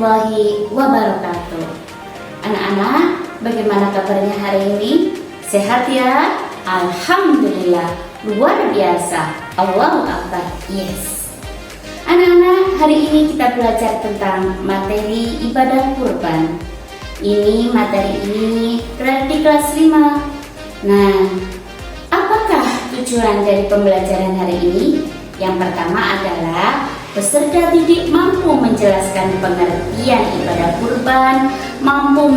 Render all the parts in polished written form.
warahmatullahi wabarakatuh. Anak-anak, bagaimana kabarnya hari ini? Sehat ya? Alhamdulillah, luar biasa. Allahu Akbar. Yes. Anak-anak, hari ini kita belajar tentang materi ibadah kurban. Ini materi ini berarti kelas 5. Nah, apakah tujuan dari pembelajaran hari ini? Yang pertama adalah peserta didik mampu menjelaskan pengertian ibadah kurban, mampu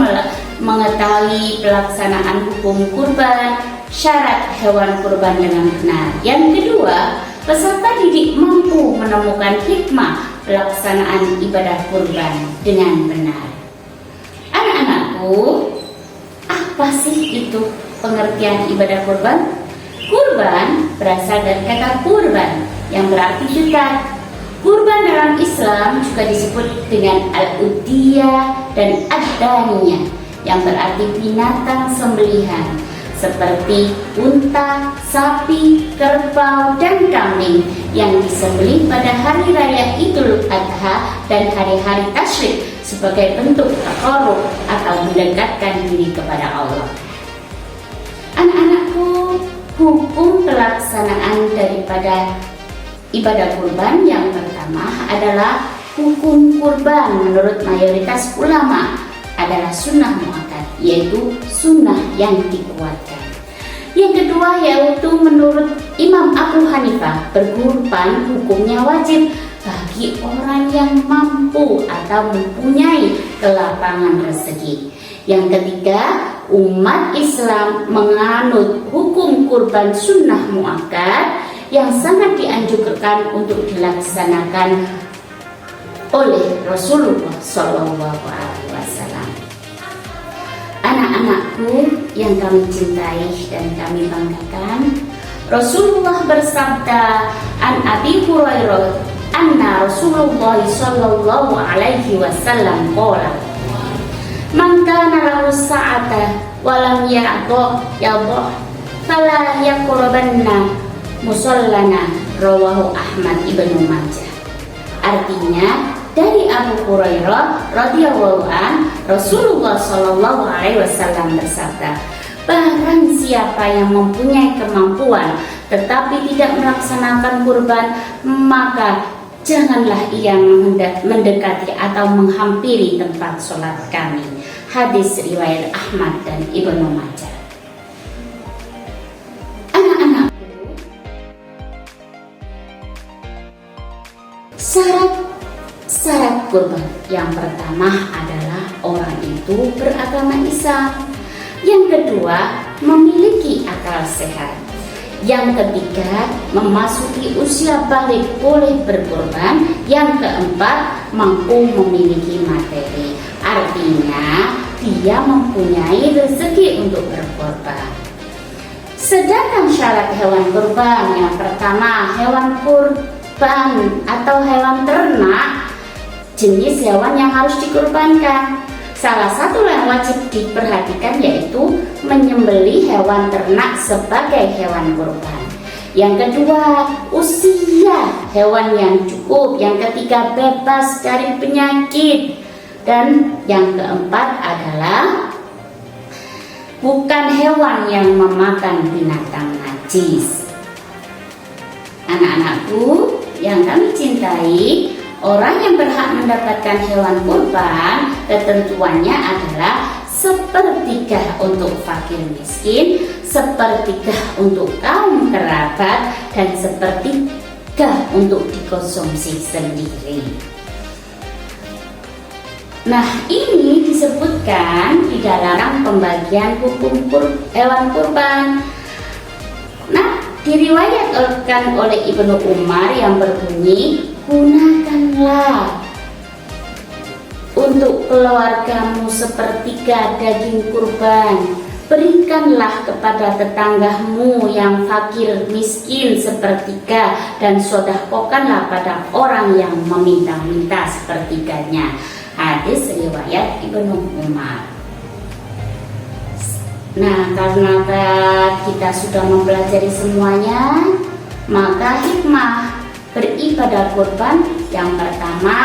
mengetahui pelaksanaan hukum kurban, syarat hewan kurban dengan benar. Yang kedua, peserta didik mampu menemukan hikmah pelaksanaan ibadah kurban dengan benar. Anak-anakku, apa sih itu pengertian ibadah kurban? Kurban berasal dari kata kurban yang berarti dekat. Kurban dalam Islam juga disebut dengan al-udhiyah dan ad-daniyah yang berarti binatang sembelihan seperti unta, sapi, kerbau, dan kambing yang disembelih pada hari raya Idul Adha dan hari-hari tasyrik sebagai bentuk taqarrub atau mendekatkan diri kepada Allah. Anak-anakku, hukum pelaksanaan daripada ibadah kurban yang pertama adalah hukum kurban menurut mayoritas ulama adalah sunnah muakkad, yaitu sunnah yang dikuatkan. Yang kedua yaitu menurut Imam Abu Hanifah, berkurban hukumnya wajib bagi orang yang mampu atau mempunyai kelapangan rezeki. Yang ketiga, umat Islam menganut hukum kurban sunnah muakkad yang sangat dianjurkan untuk dilaksanakan oleh Rasulullah SAW. Anak-anakku yang kami cintai dan kami banggakan, Rasulullah bersabda, an Abi Hurairah anna Rasulullah sallallahu alaihi wasallam qala, man kana lahu sa'ata wa lam ya'dha fala yaqrabanna musallana, rawahu Ahmad ibnu Majah. Artinya, dari Abu Hurairah radhiyallahu an, Rasulullah sallallahu alaihi wasallam bersabda, barang siapa yang mempunyai kemampuan tetapi tidak melaksanakan kurban, maka janganlah ia mendekati atau menghampiri tempat sholat kami. Hadis riwayat Ahmad dan Ibnu Majah. Syarat kurban yang pertama adalah orang itu beragama Islam. Yang kedua, memiliki akal sehat. Yang ketiga, memasuki usia balik boleh berkurban. Yang keempat, mampu memiliki materi. Artinya, dia mempunyai rezeki untuk berkorban. Sedangkan syarat hewan kurban yang pertama, hewan kurban atau hewan ternak, jenis hewan yang harus dikurbankan. Salah satu yang wajib diperhatikan yaitu menyembelih hewan ternak sebagai hewan kurban. Yang kedua, usia hewan yang cukup. Yang ketiga, bebas dari penyakit. Dan yang keempat adalah bukan hewan yang memakan binatang najis. Anak-anakku yang kami cintai, orang yang berhak mendapatkan hewan kurban ketentuannya adalah sepertiga untuk fakir miskin, sepertiga untuk kaum kerabat, dan sepertiga untuk dikonsumsi sendiri. Nah, ini disebutkan di dalam pembagian hukum hewan kurban. Nah, diriwayatkan oleh Ibnu Umar yang berbunyi, gunakanlah untuk keluargamu sepertiga daging kurban, berikanlah kepada tetanggamu yang fakir miskin sepertiga, dan sedekahkanlah pada orang yang meminta-minta sepertiganya. Hadis riwayat Ibnu Umar. Nah, karena kita sudah mempelajari semuanya, maka hikmah beribadah kurban Yang pertama,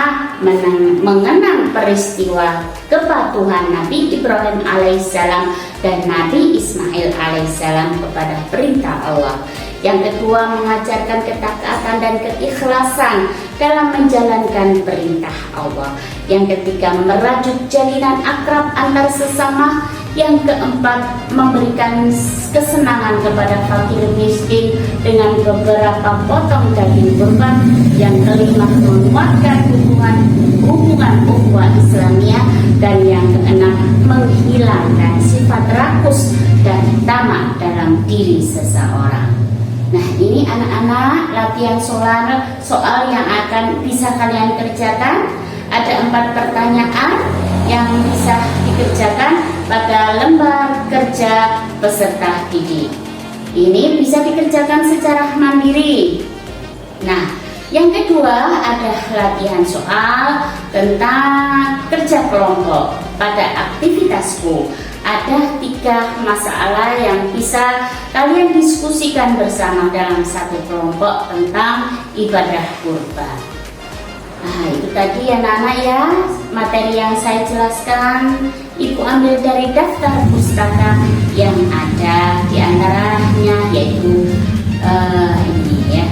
mengenang peristiwa kepatuhan Nabi Ibrahim alaihissalam dan Nabi Ismail alaihissalam kepada perintah Allah. Yang kedua, mengajarkan ketaatan dan keikhlasan dalam menjalankan perintah Allah. Yang ketiga, merajut jalinan akrab antar sesama. Yang keempat, memberikan kesenangan kepada fakir miskin dengan beberapa potong daging kurban. Yang kelima, menguatkan hubungan ukhuwah Islamiyah. Dan yang keenam, menghilangkan sifat rakus dan tamak dalam diri seseorang. Nah, ini anak-anak latihan soal yang akan bisa kalian kerjakan. Ada 4 pertanyaan yang bisa dikerjakan pada lembar kerja peserta didik. Ini bisa dikerjakan secara mandiri. Nah, yang kedua ada latihan soal tentang kerja kelompok. Pada aktivitasku ada 3 masalah yang bisa kalian diskusikan bersama dalam satu kelompok tentang ibadah kurban. Nah, itu tadi ya anak-anak ya, materi yang saya jelaskan. Ibu ambil dari daftar pustaka yang ada, di antaranya yaitu ini ya.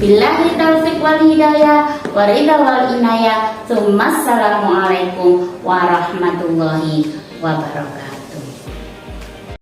Billahi taufiq wal hidayah wa ridha wal inayah. Assalamualaikum warahmatullahi wabarakatuh.